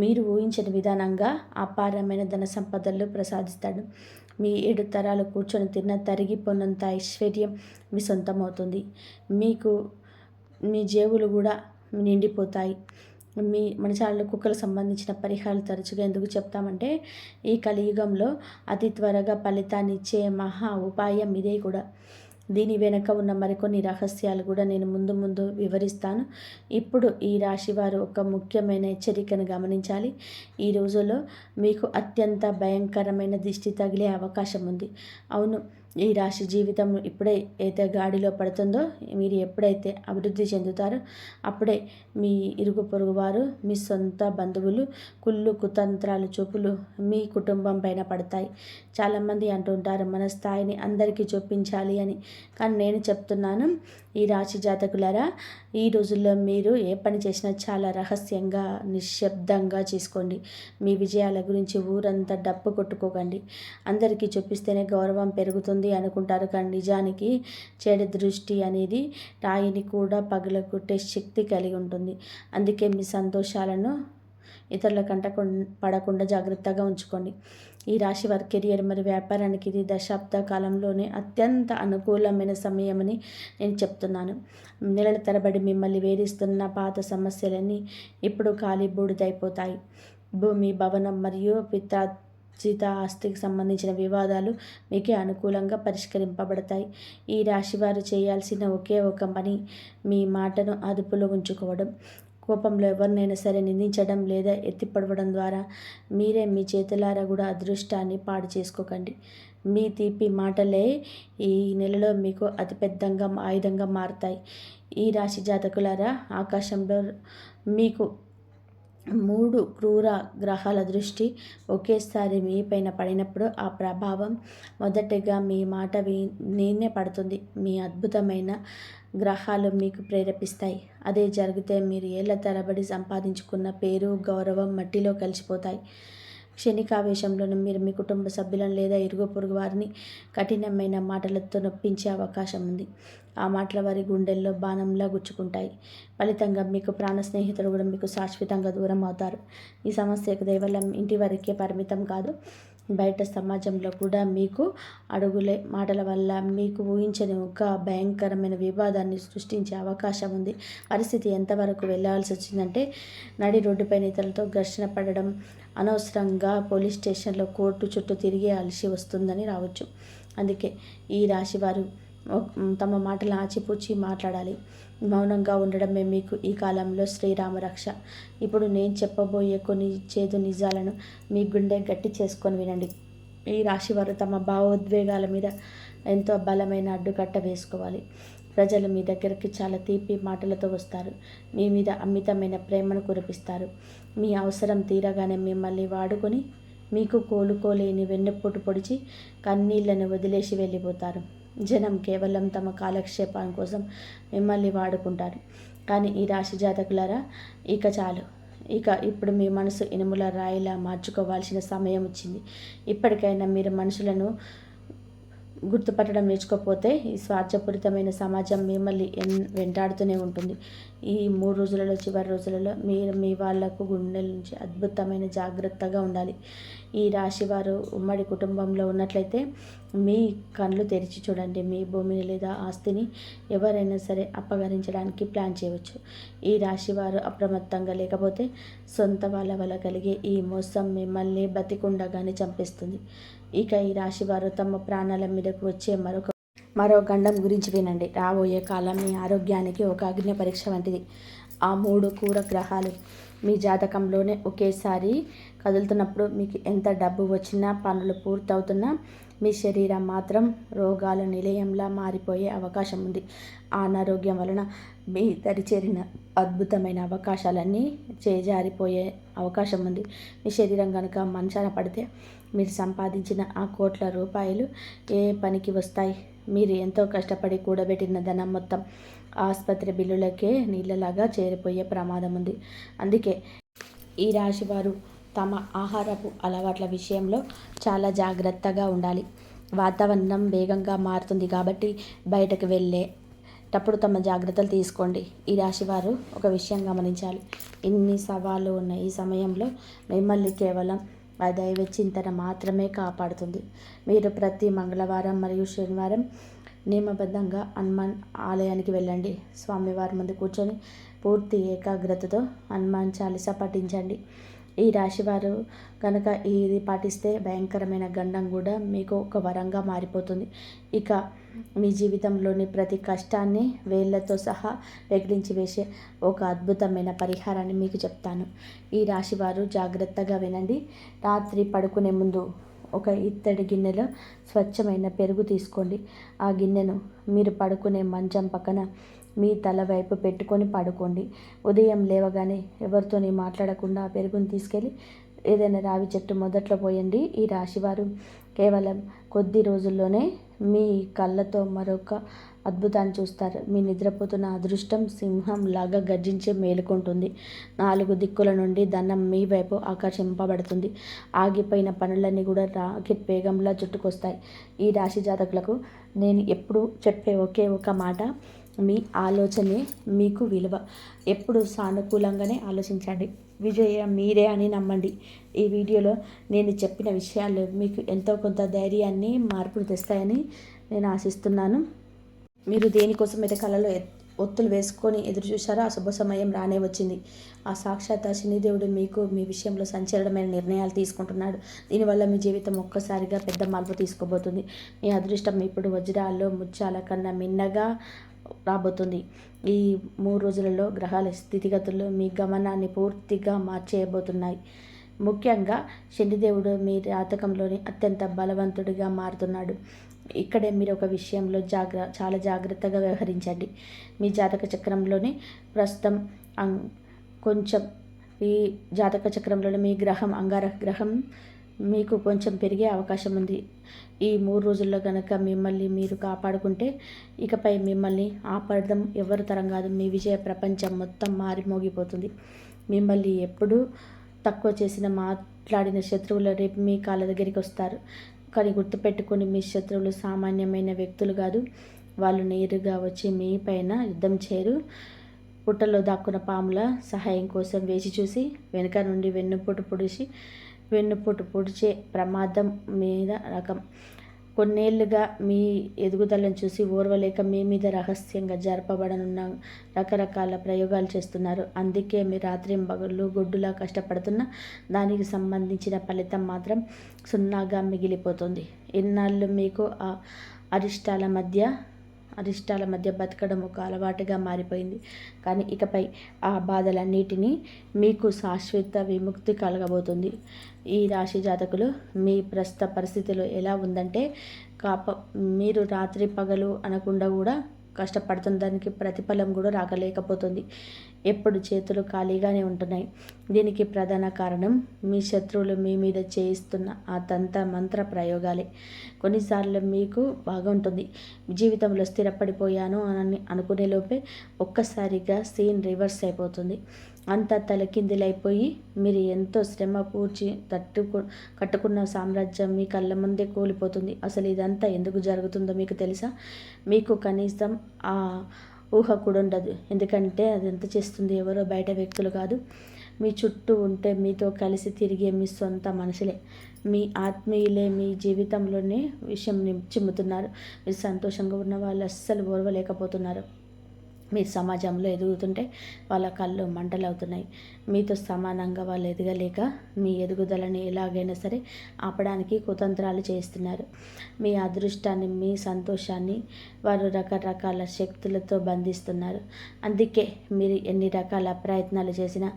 మీరు ఊహించిన విధానంగా అపారమైన ధన సంపదలు ప్రసాదిస్తాడు. మీ 7 తరాలు కూర్చొని తిన్న తరిగిపోనంత ఐశ్వర్యం మీ సొంతమవుతుంది. మీకు మీ జేబులు కూడా నిండిపోతాయి. మన ఛానల్లో కుక్కలకు సంబంధించిన పరిహారాలు తరచుగా ఎందుకు చెప్తామంటే ఈ కలియుగంలో అతి త్వరగా ఫలితాన్ని ఇచ్చే మహా ఉపాయం ఇదే కూడా. దీని వెనుక ఉన్న మరికొన్ని రహస్యాలు కూడా నేను ముందు వివరిస్తాను. ఇప్పుడు ఈ రాశివారు ఒక ముఖ్యమైన హెచ్చరికను గమనించాలి. ఈ రోజుల్లో మీకు అత్యంత భయంకరమైన దిష్టి తగిలే అవకాశం ఉంది. అవును, ఈ రాశి జీవితం ఎప్పుడైతే గాడిలో పడుతుందో, మీరు ఎప్పుడైతే అభివృద్ధి చెందుతారో అప్పుడే మీ ఇరుగు పొరుగు వారు, మీ సొంత బంధువులు కుళ్ళు కుతంత్రాలు చూపులు మీ కుటుంబం పైన పడతాయి. చాలామంది అంటుంటారు మన స్థాయిని అందరికీ చూపించాలి అని. కానీ నేను చెప్తున్నాను, ఈ రాశి జాతకులారా, ఈ రోజుల్లో మీరు ఏ పని చేసినా చాలా రహస్యంగా నిశ్శబ్దంగా చేసుకోండి. మీ విజయాల గురించి ఊరంతా డప్పు కొట్టుకోకండి. అందరికీ చూపిస్తేనే గౌరవం పెరుగుతుంది అనుకుంటారు. కానీ నిజానికి చెడు దృష్టి అనేది రాయిని కూడా పగలగొట్టే శక్తి కలిగి ఉంటుంది. అందుకే మీ సంతోషాలను ఇతరుల కంట పడకుండా జాగ్రత్తగా ఉంచుకోండి. ఈ రాశి వారి కెరియర్ మరియు వ్యాపారానికి ఇది దశాబ్ద కాలంలోనే అత్యంత అనుకూలమైన సమయమని నేను చెప్తున్నాను. నెలల తరబడి మిమ్మల్ని వేధిస్తున్న పాత సమస్యలన్నీ ఇప్పుడు ఖాళీ బూడిదైపోతాయి. భూమి, భవనం మరియు పిత్రార్జిత ఆస్తికి సంబంధించిన వివాదాలు మీకే అనుకూలంగా పరిష్కరింపబడతాయి. ఈ రాశి వారు చేయాల్సిన ఒకే ఒక పని మీ మాటను అదుపులో ఉంచుకోవడం. కోపంలో ఎవరినైనా సరే నిందించడం లేదా ఎత్తిపడవడం ద్వారా మీరే మీ చేతులారా కూడా అదృష్టాన్ని పాడు చేసుకోకండి. మీ తీపి మాటలే ఈ నెలలో మీకు అతిపెద్దంగా ఆయుధంగా మారుతాయి. ఈ రాశి జాతకులారా, ఆకాశంలో మీకు 3 క్రూర గ్రహాల దృష్టి ఒకేసారి మీపైన పడినప్పుడు ఆ ప్రభావం మొదటగా మీ మాట నేనే పడుతుంది. మీ అద్భుతమైన గ్రహాలు మీకు ప్రేరేపిస్తాయి. అదే జరిగితే మీరు ఏళ్ల తరబడి సంపాదించుకున్న పేరు, గౌరవం మట్టిలో కలిసిపోతాయి. క్షణికావేశంలోనూ మీరు మీ కుటుంబ సభ్యులను లేదా ఇరుగు పొరుగు వారిని కఠినమైన మాటలతో నొప్పించే అవకాశం ఉంది. ఆ మాటల వారి గుండెల్లో బాణంలా గుచ్చుకుంటాయి. ఫలితంగా మీకు ప్రాణ స్నేహితులు కూడా మీకు శాశ్వతంగా దూరం అవుతారు. ఈ సమస్య కేవలం ఇంటి వరకే పరిమితం కాదు, బయట సమాజంలో కూడా మీకు అడుగులే మాటల వల్ల మీకు ఊహించని ఒక భయంకరమైన వివాదాన్ని సృష్టించే అవకాశం ఉంది. పరిస్థితి ఎంతవరకు వెళ్ళాల్సి వచ్చిందంటే నడి రోడ్డుపైన ఇతరులతో ఘర్షణ పడడం, అనవసరంగా పోలీస్ స్టేషన్లో కోర్టు చుట్టూ తిరిగి అలసి వస్తుందని రావచ్చు. అందుకే ఈ రాశివారు తమ మాటలు ఆచిపూచి మాట్లాడాలి. మౌనంగా ఉండడమే మీకు ఈ కాలంలో శ్రీరామ రక్ష. ఇప్పుడు నేను చెప్పబోయే కొన్ని చేదు నిజాలను మీ గుండె గట్టి చేసుకొని వినండి. ఈ రాశివారు తమ భావోద్వేగాల మీద ఎంతో బలమైన అడ్డుకట్ట వేసుకోవాలి. ప్రజలు మీ దగ్గరికి చాలా తీపి మాటలతో వస్తారు. మీ మీద అమితమైన ప్రేమను కురిపిస్తారు. మీ అవసరం తీరగానే మిమ్మల్ని వాడుకొని మీకు కోలుకోలేని వెన్నెపోటు పొడిచి కన్నీళ్లను వదిలేసి వెళ్ళిపోతారు. జనం కేవలం తమ కాలక్షేపం కోసం మిమ్మల్ని వాడుకుంటారు. కానీ ఈ రాశి జాతకులారా, ఇక చాలు. ఇప్పుడు మీ మనసు ఇనుముల రాయిలా మార్చుకోవాల్సిన సమయం వచ్చింది. ఇప్పటికైనా మీరు మనుషులను గుర్తుపట్టడం నేర్చుకోకపోతే ఈ స్వార్థపూరితమైన సమాజం మిమ్మల్ని వెంటాడుతూనే ఉంటుంది. ఈ 3 రోజులలో, చివరి రోజులలో మీరు మీ వాళ్లకు గుండెల నుంచి అద్భుతమైన జాగ్రత్తగా ఉండాలి. ఈ రాశివారు ఉమ్మడి కుటుంబంలో ఉన్నట్లయితే మీ కళ్ళు తెరిచి చూడండి. మీ భూమిని లేదా ఆస్తిని ఎవరైనా సరే అపహరించడానికి ప్లాన్ చేయవచ్చు. ఈ రాశివారు అప్రమత్తంగా లేకపోతే సొంత వాళ్ళ వల్ల కలిగే ఈ మోసం మిమ్మల్ని బతికుండగానే చంపేస్తుంది. ఇక ఈ రాశివారు తమ ప్రాణాల మీదకు వచ్చే మరో గండం గురించి వినండి. రాబోయే కాలం మీ ఆరోగ్యానికి ఒక అగ్ని పరీక్ష వంటిది. ఆ 3 క్రూర గ్రహాలు మీ జాతకంలోనే ఒకేసారి కదులుతున్నప్పుడు మీకు ఎంత డబ్బు వచ్చినా, పనులు పూర్తవుతున్నా మీ శరీరం మాత్రం రోగాల నిలయంలా మారిపోయే అవకాశం ఉంది. ఆ అనారోగ్యం వలన మీ దరిచేరిన అద్భుతమైన అవకాశాలన్నీ చేజారిపోయే అవకాశం ఉంది. మీ శరీరం కనుక మంచాన పడితే మీరు సంపాదించిన ఆ కోట్ల రూపాయలు ఏ పనికి వస్తాయి? మీరు ఎంతో కష్టపడి కూడబెట్టిన ధనం మొత్తం ఆసుపత్రి బిల్లులకే నీళ్ళలాగా చేరిపోయే ప్రమాదం ఉంది. అందుకే ఈ రాశివారు తమ ఆహారపు అలవాట్ల విషయంలో చాలా ఉండాలి. వాతావరణం వేగంగా మారుతుంది కాబట్టి బయటకు వెళ్ళేటప్పుడు తమ జాగ్రత్తలు తీసుకోండి. ఈ రాశివారు ఒక విషయం గమనించాలి. ఇన్ని సవాళ్ళు ఉన్న ఈ సమయంలో మిమ్మల్ని కేవలం ఆ దైవ చింతన మాత్రమే కాపాడుతుంది. మీరు ప్రతి మంగళవారం మరియు శనివారం నియమబద్ధంగా హనుమాన్ ఆలయానికి వెళ్ళండి. స్వామివారి ముందు కూర్చొని పూర్తి ఏకాగ్రతతో హనుమాన్ చాలీసా పఠించండి. ఈ రాశివారు కనుక ఇది పాటిస్తే భయంకరమైన గండం కూడా మీకు ఒక వరంగా మారిపోతుంది. ఇక మీ జీవితంలోని ప్రతి కష్టాన్ని వేళ్లతో సహా పెకిలించి వేసే ఒక అద్భుతమైన పరిహారాన్ని మీకు చెప్తాను. ఈ రాశివారు జాగ్రత్తగా వినండి. రాత్రి పడుకునే ముందు ఒక ఇత్తడి గిన్నెలో స్వచ్ఛమైన పెరుగు తీసుకోండి. ఆ గిన్నెను మీరు పడుకునే మంచం పక్కన మీ తల వైపు పెట్టుకొని పడుకోండి. ఉదయం లేవగానే ఎవరితోని మాట్లాడకుండా ఆ పెరుగుని తీసుకెళ్ళి ఏదైనా రావి చెట్టు మొదట్లో పోయండి. ఈ రాశివారు కేవలం కొద్ది రోజుల్లోనే మీ కళ్ళతో మరొక అద్భుతాన్ని చూస్తారు. మీ నిద్రపోతున్న అదృష్టం సింహంలాగా గర్జించి మేలుకుంటుంది. 4 దిక్కుల నుండి ధనం మీ వైపు ఆకర్షింపబడుతుంది. ఆగిపోయిన పనులన్నీ కూడా రాకెట్ వేగంలా చుట్టుకొస్తాయి. ఈ రాశి జాతకులకు నేను ఎప్పుడు చెప్పే ఒకే ఒక మాట, మీ ఆలోచనే మీకు విలువ. ఎప్పుడు సానుకూలంగానే ఆలోచించండి. విజయం మీరే అని నమ్మండి. ఈ వీడియోలో నేను చెప్పిన విషయాలు మీకు ఎంతో కొంత ధైర్యాన్ని, మార్పును తెస్తాయని నేను ఆశిస్తున్నాను. మీరు దేనికోసం అయితే కళలో ఒత్తులు వేసుకొని ఎదురు చూశారో ఆ శుభ సమయం రానే వచ్చింది. ఆ సాక్షాత్ శనిదేవుడు మీకు మీ విషయంలో సంచలనమైన నిర్ణయాలు తీసుకుంటున్నాడు. దీనివల్ల మీ జీవితం ఒక్కసారిగా పెద్ద మార్పు తీసుకోబోతుంది. మీ అదృష్టం ఇప్పుడు వజ్రాల్లో ముత్యాల కన్నా మిన్నగా రాబోతుంది. ఈ 3 రోజులలో గ్రహాల స్థితిగతులు మీ గమనాన్ని పూర్తిగా మార్చేయబోతున్నాయి. ముఖ్యంగా శనిదేవుడు మీ జాతకంలోని అత్యంత బలవంతుడిగా మారుతున్నాడు. ఇక్కడే మీరు ఒక విషయంలో చాలా జాగ్రత్తగా వ్యవహరించండి. మీ జాతక చక్రంలోని ప్రస్తుతం కొంచెం ఈ జాతక చక్రంలోని మీ గ్రహం అంగారక గ్రహం మీకు కొంచెం పెరిగే అవకాశం ఉంది. ఈ 3 రోజుల్లో కనుక మిమ్మల్ని మీరు కాపాడుకుంటే ఇకపై మిమ్మల్ని ఆపడం ఎవరి తరం కాదు. మీ విజయ ప్రపంచం మొత్తం మారిమోగిపోతుంది. మిమ్మల్ని ఎప్పుడూ తక్కువ చేసిన మాట్లాడిన శత్రువులు రేపు మీ కాళ్ళ దగ్గరికి వస్తారు. కానీ గుర్తుపెట్టుకొని మీ శత్రువులు సామాన్యమైన వ్యక్తులు కాదు. వాళ్ళు నేరుగా వచ్చి మీ పైన యుద్ధం చేయరు. పుట్టలో దాక్కున్న పాముల సహాయం కోసం వేచి చూసి వెనుక నుండి వెన్నుపోటు పొడిచే ప్రమాదం మీద రకం. కొన్నేళ్లుగా మీ ఎదుగుదలను చూసి ఓర్వలేక మీ మీద రహస్యంగా జరపబడనున్న రకరకాల ప్రయోగాలు చేస్తున్నారు. అందుకే మీ రాత్రింబగళ్ళు గొడ్డులా కష్టపడుతున్న దానికి సంబంధించిన ఫలితం మాత్రం సున్నాగా మిగిలిపోతుంది. ఇన్నాళ్ళు మీకు ఆ అరిష్టాల మధ్య బతకడం ఒక అలవాటుగా మారిపోయింది. కానీ ఇకపై ఆ బాధలన్నిటినీ మీకు శాశ్వత విముక్తి కలగబోతుంది. ఈ రాశి జాతకులు మీ ప్రస్తుత పరిస్థితిలో ఎలా ఉందంటే మీరు రాత్రి పగలు అనకుండా కూడా కష్టపడుతున్న దానికి ప్రతిఫలం కూడా రాకలేకపోతుంది. ఎప్పుడు చేతులు ఖాళీగానే ఉంటున్నాయి. దీనికి ప్రధాన కారణం మీ శత్రువులు మీ మీద చేయిస్తున్న ఆ తంత్ర మంత్ర ప్రయోగాలే. కొన్నిసార్లు మీకు బాగుంటుంది. జీవితంలో స్థిరపడిపోయాను అని అనుకునే లోపే ఒక్కసారిగా సీన్ రివర్స్ అయిపోతుంది. అంతా తలకిందులైపోయి మీరు ఎంతో శ్రమ పూడ్చి కట్టుకున్న సామ్రాజ్యం మీ కళ్ళ ముందే కూలిపోతుంది. అసలు ఇదంతా ఎందుకు జరుగుతుందో మీకు తెలుసా? మీకు కనీసం ఆ ఊహ కూడా ఉండదు. ఎందుకంటే అది ఎంత చేస్తుంది ఎవరో బయట వ్యక్తులు కాదు, మీ చుట్టూ ఉంటే మీతో కలిసి తిరిగే మీ సొంత మనుషులే, మీ ఆత్మీయులే. మీ జీవితంలోనే విషయం చిమ్ముతున్నారు. మీరు సంతోషంగా ఉన్న వాళ్ళు అస్సలు ఓర్వలేకపోతున్నారు. మీ సమాజంలో ఎదుగుతుంటే వాళ్ళ కళ్ళు మంటలవుతున్నాయి. మీతో సమానంగా వాళ్ళు ఎదగలేక మీ ఎదుగుదలని ఎలాగైనా సరే ఆపడానికి కుతంత్రాలు చేస్తున్నారు. మీ అదృష్టాన్ని, మీ సంతోషాన్ని వారు రకరకాల శక్తులతో బంధిస్తున్నారు. అందుకే మీరు ఎన్ని రకాల ప్రయత్నాలు చేసినా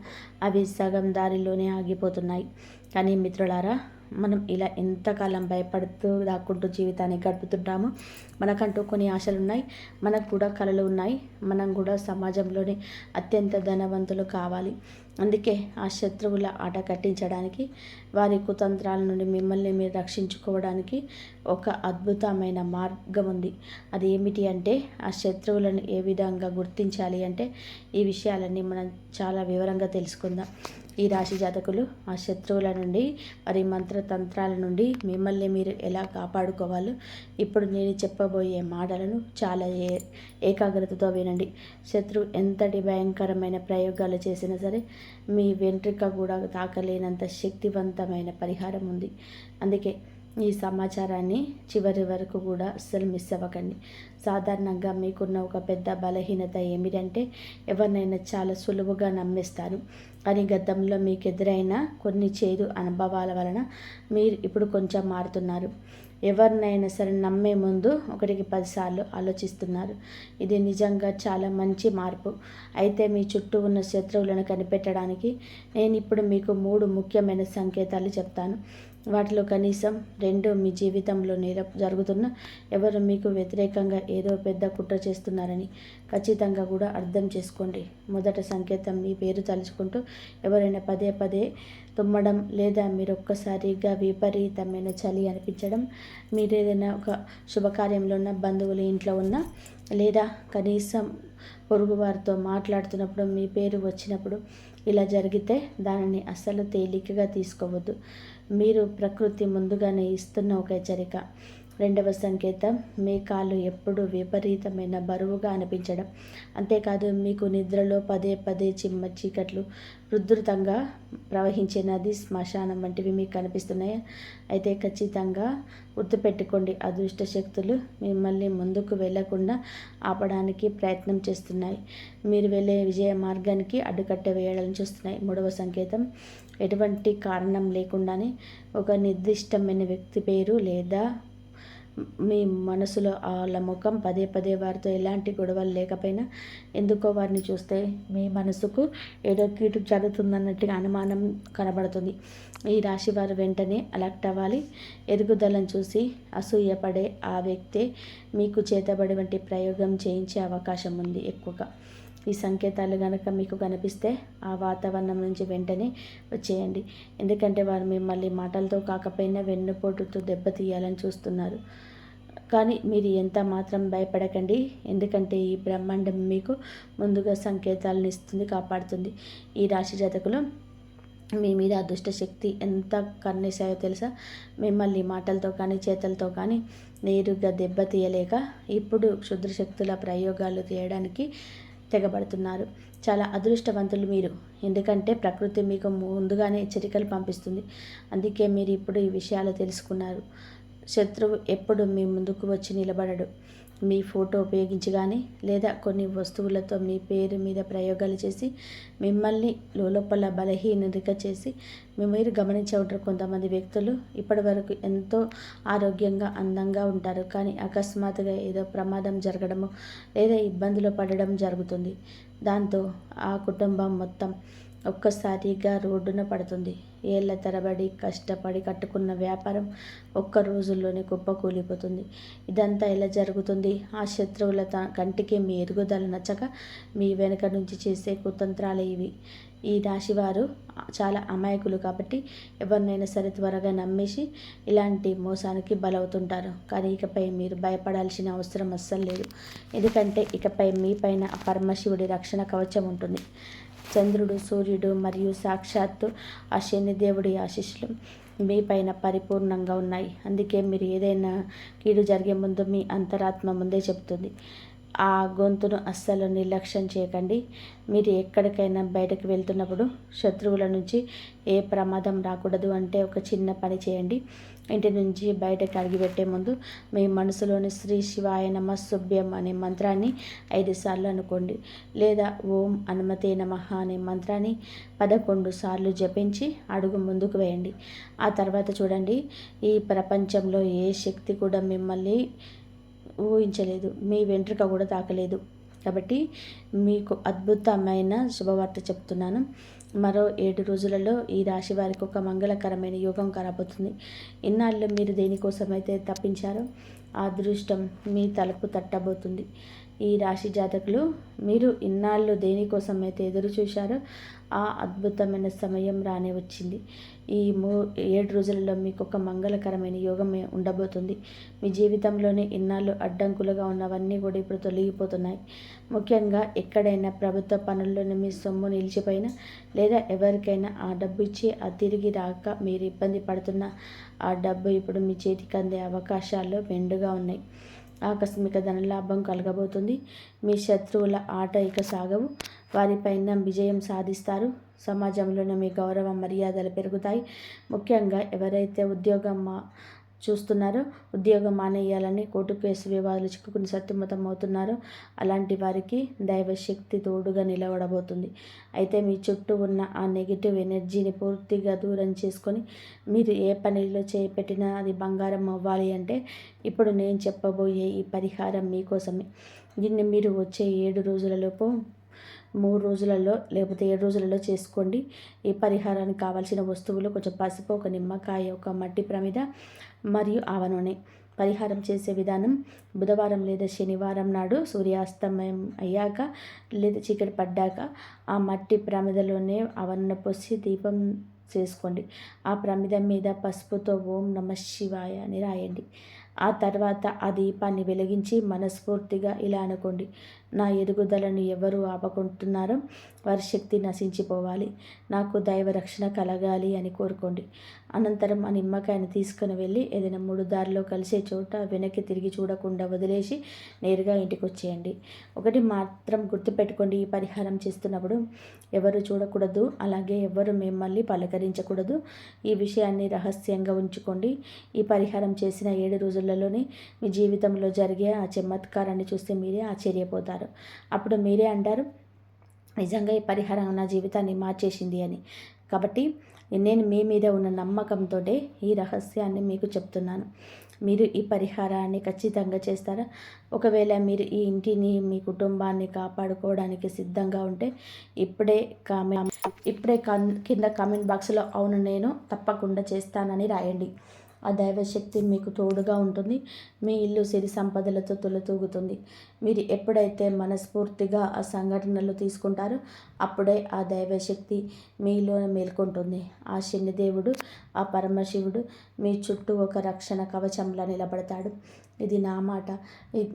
అవి సగం దారిలోనే ఆగిపోతున్నాయి. కానీ మిత్రులారా, మనం ఇలా ఎంతకాలం భయపడుతూ దాక్కుంటూ జీవితాన్ని గడుపుతుంటాము. మనకంటూ కొన్ని ఆశలు ఉన్నాయి, మనకు కూడా కలలు ఉన్నాయి. మనం కూడా సమాజంలోని అత్యంత ధనవంతులు కావాలి. అందుకే ఆ శత్రువుల ఆట కట్టించడానికి, వారి కుతంత్రాల నుండి మిమ్మల్ని మీరు రక్షించుకోవడానికి ఒక అద్భుతమైన మార్గం ఉంది. అది ఏమిటి అంటే, ఆ శత్రువులను ఏ విధంగా గుర్తించాలి అంటే, ఈ విషయాలన్నీ మనం చాలా వివరంగా తెలుసుకుందాం. ఈ రాశి జాతకులు ఆ శత్రువుల నుండి, వారి మంత్రతంత్రాల నుండి మిమ్మల్ని మీరు ఎలా కాపాడుకోవాలో ఇప్పుడు నేను చెప్పబోయే మాటలను చాలా ఏకాగ్రతతో వినండి. శత్రువు ఎంతటి భయంకరమైన ప్రయోగాలు చేసినా సరే మీ వెంట్రుక కూడా తాకలేనంత శక్తివంతమైన పరిహారం ఉంది. అందుకే ఈ సమాచారాన్ని చివరి వరకు కూడా అస్సలు మిస్ అవ్వకండి. సాధారణంగా మీకున్న ఒక పెద్ద బలహీనత ఏమిటంటే, ఎవరినైనా చాలా సులువుగా నమ్మేస్తారు. కానీ గతంలో మీకు ఎదురైన కొన్ని చేదు అనుభవాల వలన మీరు ఇప్పుడు కొంచెం మారుతున్నారు. ఎవరినైనా సరే నమ్మే ముందు 1కి 10 సార్లు ఆలోచిస్తున్నారు. ఇది నిజంగా చాలా మంచి మార్పు. అయితే మీ చుట్టూ ఉన్న శత్రువులను కనిపెట్టడానికి నేను ఇప్పుడు మీకు 3 ముఖ్యమైన సంకేతాలు చెప్తాను. వాటిలో కనీసం 2 మీ జీవితంలో జరుగుతున్న, ఎవరు మీకు వ్యతిరేకంగా ఏదో పెద్ద కుట్ర చేస్తున్నారని ఖచ్చితంగా కూడా అర్థం చేసుకోండి. మొదటి సంకేతం, మీ పేరు తలుచుకుంటూ ఎవరైనా పదే పదే తుమ్మడం, లేదా మీరు ఒక్కసారిగా విపరీతమైన చలి అనిపించడం, మీరు ఏదైనా ఒక శుభకార్యంలో ఉన్న, బంధువుల ఇంట్లో ఉన్న, లేదా కనీసం పొరుగువారితో మాట్లాడుతున్నప్పుడు మీ పేరు వచ్చినప్పుడు ఇలా జరిగితే దానిని అస్సలు తేలికగా తీసుకోవద్దు. మీరు ప్రకృతి ముందుగానే ఇస్తున్న ఒక హెచ్చరిక. 2వ సంకేతం, మీ కాళ్ళు ఎప్పుడూ విపరీతమైన బరువుగా అనిపించడం. అంతేకాదు, మీకు నిద్రలో పదే పదే చీకట్లు, ఉధృతంగా ప్రవహించే నది, శ్మశానం వంటివి మీకు కనిపిస్తున్నాయా? అయితే ఖచ్చితంగా గుర్తుపెట్టుకోండి, అదృష్ట శక్తులు మిమ్మల్ని ముందుకు వెళ్లకుండా ఆపడానికి ప్రయత్నం చేస్తున్నాయి. మీరు వెళ్ళే విజయ మార్గానికి అడ్డుకట్ట వేయాలని చూస్తున్నాయి. 3వ సంకేతం, ఎటువంటి కారణం లేకుండానే ఒక నిర్దిష్టమైన వ్యక్తి పేరు లేదా మీ మనసులో వాళ్ళ ముఖం పదే పదే వారితో ఎలాంటి గొడవలు లేకపోయినా ఎందుకో వారిని చూస్తే మీ మనసుకు ఏదో కీడు జరుగుతుందన్నట్టుగా అనుమానం కనబడుతుంది. ఈ రాశి వారు వెంటనే అలర్ట్ అవ్వాలి. ఎదుగుదలను చూసి అసూయపడే ఆ వ్యక్తే మీకు చేతబడి వంటి ప్రయోగం చేయించే అవకాశం ఉంది ఎక్కువగా. ఈ సంకేతాలు కనుక మీకు కనిపిస్తే ఆ వాతావరణం నుంచి వెంటనే వచ్చేయండి. ఎందుకంటే వారు మిమ్మల్ని మాటలతో కాకపోయినా వెన్నుపోటుతో దెబ్బతీయాలని చూస్తున్నారు. కానీ మీరు ఎంత మాత్రం భయపడకండి. ఎందుకంటే ఈ బ్రహ్మాండం మీకు ముందుగా సంకేతాలను ఇస్తుంది, కాపాడుతుంది. ఈ రాశి జాతకులు మీ మీద అదృష్ట శక్తి ఎంత కన్నేసాయో తెలుసా? మిమ్మల్ని మాటలతో కానీ చేతలతో కానీ నేరుగా దెబ్బతీయలేక ఇప్పుడు క్షుద్ర శక్తుల ప్రయోగాలు చేయడానికి తెగబడుతున్నారు. చాలా అదృష్టవంతులు మీరు. ఎందుకంటే ప్రకృతి మీకు ముందుగానే హెచ్చరికలు పంపిస్తుంది. అందుకే మీరు ఇప్పుడు ఈ విషయాలు తెలుసుకున్నారు. శత్రువు ఎప్పుడు మీ ముందుకు వచ్చి నిలబడడు. మీ ఫోటో ఉపయోగించి కానీ, లేదా కొన్ని వస్తువులతో మీ పేరు మీద ప్రయోగాలు చేసి మిమ్మల్ని లోపల బలహీనత చేసి, మీరు గమనించే ఉంటారు, కొంతమంది వ్యక్తులు ఇప్పటి వరకు ఎంతో ఆరోగ్యంగా, అందంగా ఉంటారు. కానీ అకస్మాత్తుగా ఏదో ప్రమాదం జరగడము లేదా ఇబ్బందులు పడడం జరుగుతుంది. దాంతో ఆ కుటుంబం మొత్తం ఒక్కసారిగా రోడ్డున పడుతుంది. ఏళ్ల తరబడి కష్టపడి కట్టుకున్న వ్యాపారం ఒక్క రోజుల్లోనే కుప్పకూలిపోతుంది. ఇదంతా ఎలా జరుగుతుంది? ఆ శత్రువుల కంటికి మీ ఎదుగుదల నచ్చక మీ వెనుక నుంచి చేసే కుతంత్రాలే ఇవి. ఈ రాశివారు చాలా అమాయకులు కాబట్టి ఎవరినైనా సరే త్వరగా నమ్మేసి ఇలాంటి మోసానికి బలవుతుంటారు. కానీ ఇకపై మీరు భయపడాల్సిన అవసరం అస్సలు లేదు. ఎందుకంటే ఇకపై మీ పైన పరమశివుడి రక్షణ కవచం ఉంటుంది. చంద్రుడు, సూర్యుడు మరియు సాక్షాత్తు ఆ శనిదేవుడి ఆశీస్సులు మీ పైన పరిపూర్ణంగా ఉన్నాయి. అందుకే మీరు ఏదైనా కీడు జరిగే ముందు మీ అంతరాత్మ ముందే చెప్తుంది. ఆ గొంతును అస్సలు నిర్లక్ష్యం చేయకండి. మీరు ఎక్కడికైనా బయటకు వెళ్తున్నప్పుడు శత్రువుల నుంచి ఏ ప్రమాదం రాకూడదు అంటే ఒక చిన్న పని చేయండి. ఇంటి నుంచి బయటకు అడుగుపెట్టే ముందు మీ మనసులోని శ్రీ శివాయ నమ శుభ్యం అనే మంత్రాన్ని 5 సార్లు అనుకోండి. లేదా ఓం హనుమతే నమః అనే మంత్రాన్ని 11 సార్లు జపించి అడుగు ముందుకు వేయండి. ఆ తర్వాత చూడండి, ఈ ప్రపంచంలో ఏ శక్తి కూడా మిమ్మల్ని ఊహించలేదు, మీ వెంట్రుక కూడా తాకలేదు. కాబట్టి మీకు అద్భుతమైన శుభవార్త చెప్తున్నాను. మరో 7 రోజులలో ఈ రాశి వారికి ఒక మంగళకరమైన యోగం కనబోతుంది. ఇన్నాళ్ళు మీరు దేనికోసమైతే తప్పించారో ఆ అదృష్టం మీ తలుపు తట్టబోతుంది. ఈ రాశి జాతకులు, మీరు ఇన్నాళ్ళు దేనికోసమైతే ఎదురు చూశారో ఆ అద్భుతమైన సమయం రానే వచ్చింది. ఈ 7 రోజులలో మీకు ఒక మంగళకరమైన యోగం ఉండబోతుంది. మీ జీవితంలోనే ఇన్నాళ్ళు అడ్డంకులుగా ఉన్నవన్నీ కూడా ఇప్పుడు తొలగిపోతున్నాయి. ముఖ్యంగా ఎక్కడైనా ప్రభుత్వ పనుల్లోనే మీ సొమ్ము నిలిచిపోయినా, లేదా ఎవరికైనా ఆ డబ్బు ఇచ్చి ఆ తిరిగి రాక మీరు ఇబ్బంది పడుతున్న ఆ డబ్బు ఇప్పుడు మీ చేతికి అందే అవకాశాలు మెండుగా ఉన్నాయి. ఆకస్మిక ధనలాభం కలగబోతుంది. మీ శత్రువుల ఆట ఇక సాగవు. వారిపైన విజయం సాధిస్తారు. సమాజంలోనే మీ గౌరవ మర్యాదలు పెరుగుతాయి. ముఖ్యంగా ఎవరైతే చూస్తున్నారో, ఉద్యోగం మానేయాలని కోర్టు కేసు వివాదాలు చిక్కుకుని సతమతం అవుతున్నారో అలాంటి వారికి దైవశక్తి తోడుగా నిలబడబోతుంది. అయితే మీ చుట్టూ ఉన్న ఆ నెగిటివ్ ఎనర్జీని పూర్తిగా దూరం చేసుకొని మీరు ఏ పనిలో చేపట్టినా అది బంగారం అవ్వాలి అంటే ఇప్పుడు నేను చెప్పబోయే ఈ పరిహారం మీకోసమే. దీన్ని మీరు వచ్చే 7 రోజులలోపు 3 రోజులలో లేకపోతే 7 రోజులలో చేసుకోండి. ఈ పరిహారానికి కావాల్సిన వస్తువులు కొంచెం పసుపు, ఒక నిమ్మకాయ, ఒక మట్టి ప్రమిద మరియు ఆవ నూనె. పరిహారం చేసే విధానం: బుధవారం లేదా శనివారం నాడు సూర్యాస్తమయం అయ్యాక లేదా చీకటి పడ్డాక ఆ మట్టి ప్రమిదలోనే ఆవ నూనె పోసి దీపం చేసుకోండి. ఆ ప్రమిద మీద పసుపుతో ఓం నమః శివాయ అని రాయండి. ఆ తర్వాత ఆ దీపాన్ని వెలిగించి మనస్ఫూర్తిగా ఇలా అనుకోండి: నా ఎదుగుదలను ఎవరు ఆపకుంటున్నారో వారి శక్తి నశించిపోవాలి, నాకు దైవ రక్షణ కలగాలి అని కోరుకోండి. అనంతరం ఆ నిమ్మకాయను తీసుకుని వెళ్ళి ఏదైనా 3 దారిలో కలిసే చోట వెనక్కి తిరిగి చూడకుండా వదిలేసి నేరుగా ఇంటికి వచ్చేయండి. ఒకటి మాత్రం గుర్తుపెట్టుకోండి, ఈ పరిహారం చేస్తున్నప్పుడు ఎవరు చూడకూడదు, అలాగే ఎవరు మిమ్మల్ని పలకరించకూడదు. ఈ విషయాన్ని రహస్యంగా ఉంచుకోండి. ఈ పరిహారం చేసిన 7 రోజులలోనే మీ జీవితంలో జరిగే ఆ చమత్కారాన్ని చూస్తే మీరే ఆశ్చర్యపోతారు. అప్పుడు మీరే అంటారు, నిజంగా ఈ పరిహారం నా జీవితాన్ని మార్చేసింది అని. కాబట్టి నేను మీ మీద ఉన్న నమ్మకంతో ఈ రహస్యాన్ని మీకు చెప్తున్నాను. మీరు ఈ పరిహారాన్ని ఖచ్చితంగా చేస్తారా? ఒకవేళ మీరు ఈ ఇంటిని, మీ కుటుంబాన్ని కాపాడుకోవడానికి సిద్ధంగా ఉంటే ఇప్పుడే కింద కామెంట్ బాక్స్లో అవును నేను తప్పకుండా చేస్తానని రాయండి. ఆ దైవశక్తి మీకు తోడుగా ఉంటుంది. మీ ఇల్లు సిరి సంపదలతో తొలతూగుతుంది. మీరు ఎప్పుడైతే మనస్ఫూర్తిగా ఆ సంఘటనలు తీసుకుంటారో అప్పుడే ఆ దైవశక్తి మీలో మేల్కొంటుంది. ఆ శనిదేవుడు, ఆ పరమశివుడు మీ చుట్టూ ఒక రక్షణ కవచంలా నిలబడతాడు. ఇది నా మాట.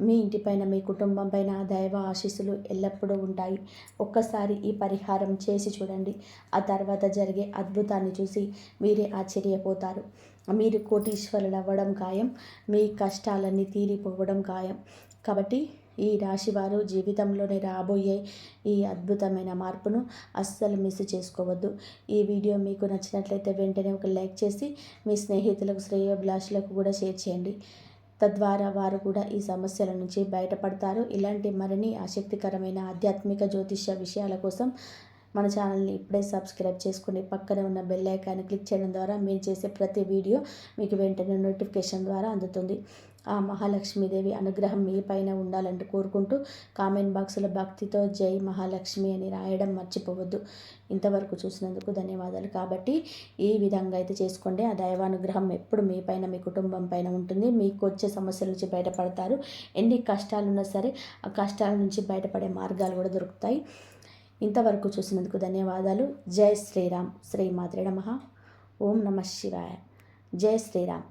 మీ ఇంటిపైన, మీ కుటుంబం పైన ఆ దైవ ఆశీస్సులు ఎల్లప్పుడూ ఉంటాయి. ఒక్కసారి ఈ పరిహారం చేసి చూడండి. ఆ తర్వాత జరిగే అద్భుతాన్ని చూసి మీరే ఆశ్చర్యపోతారు. మీరు కోటీశ్వరులు అవ్వడం ఖాయం. మీ కష్టాలన్నీ తీరిపోవడం ఖాయం. కాబట్టి ఈ రాశివారు జీవితంలోనే రాబోయే ఈ అద్భుతమైన మార్పును అస్సలు మిస్ చేసుకోవద్దు. ఈ వీడియో మీకు నచ్చినట్లయితే వెంటనే ఒక లైక్ చేసి మీ స్నేహితులకు, శ్రేయోభిలాషులకు కూడా షేర్ చేయండి. తద్వారా వారు కూడా ఈ సమస్యల నుంచి బయటపడతారు. ఇలాంటి మరిన్ని ఆసక్తికరమైన ఆధ్యాత్మిక జ్యోతిష్య విషయాల కోసం మన ఛానల్ని ఇప్పుడే సబ్స్క్రైబ్ చేసుకుని పక్కనే ఉన్న బెల్ ఐకాన్ని క్లిక్ చేయడం ద్వారా మేము చేసే ప్రతి వీడియో మీకు వెంటనే నోటిఫికేషన్ ద్వారా అందుతుంది. ఆ మహాలక్ష్మీదేవి అనుగ్రహం మీ పైన ఉండాలని కోరుకుంటూ కామెంట్ బాక్స్లో భక్తితో జై మహాలక్ష్మి అని రాయడం మర్చిపోవద్దు. ఇంతవరకు చూసినందుకు ధన్యవాదాలు. కాబట్టి ఈ విధంగా అయితే చేసుకోండి. ఆ దైవానుగ్రహం ఎప్పుడు మీ పైన, మీ కుటుంబం పైన ఉంటుంది. మీకు వచ్చే సమస్యల నుంచి బయటపడతారు. ఎన్ని కష్టాలున్నా సరే ఆ కష్టాల నుంచి బయటపడే మార్గాలు కూడా దొరుకుతాయి. ఇంతవరకు చూసినందుకు ధన్యవాదాలు. జై శ్రీరామ్. శ్రీమాత్రే నమః. ఓం నమః శివాయ. జై శ్రీరామ్.